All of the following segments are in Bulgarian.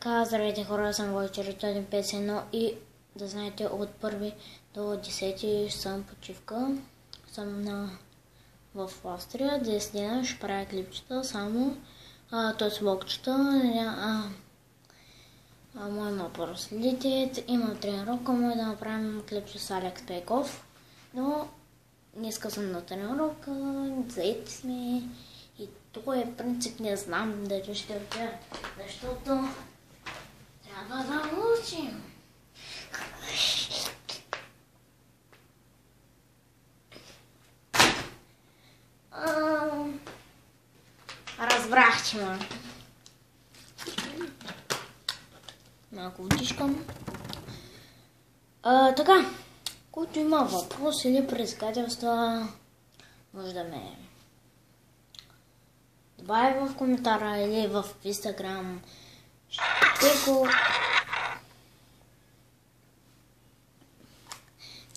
Така, здравейте хора, съм Войчер 451 и да знаете, от 1 до 10 съм почивка. Съм в Австрия, 10 дена ще правя клипчета само, т.е. влогчета. Мой мапър следите, имам тренировка, може да направим клипче с Алекс Пейков, но днеска съм на тренировка, заети сме и този принцип не знам дали ще отида, защото трябва да учим. Разбрахте ме. Малко водичка. Така, който има въпрос или предизвикателства, може да ме добави в коментара или в Instagram. Ще го...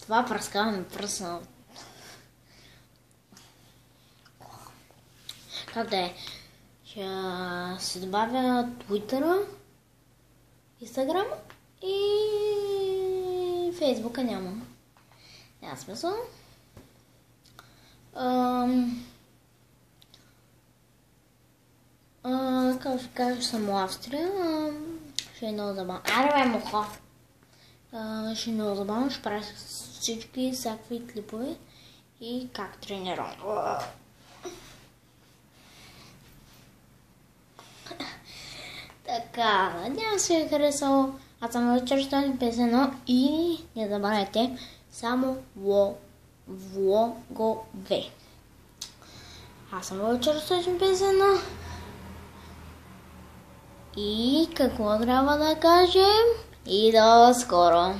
Това пръскава ми пръсна. Как да е? Ще се добавя Twitter, Instagram и Фейсбука няма. Няма смисъл. Как ще кажа, съм в Австрия. Ще е много забавно. Аре бе, муха! Ще е много забавно. Ще правя всички всякакви клипове и как тренирам. Така, надявам се ви е харесало. Аз съм Войчер 451 и не забравяйте само влогове. Аз съм Войчер 451 и какво трябва да кажем? И до скоро!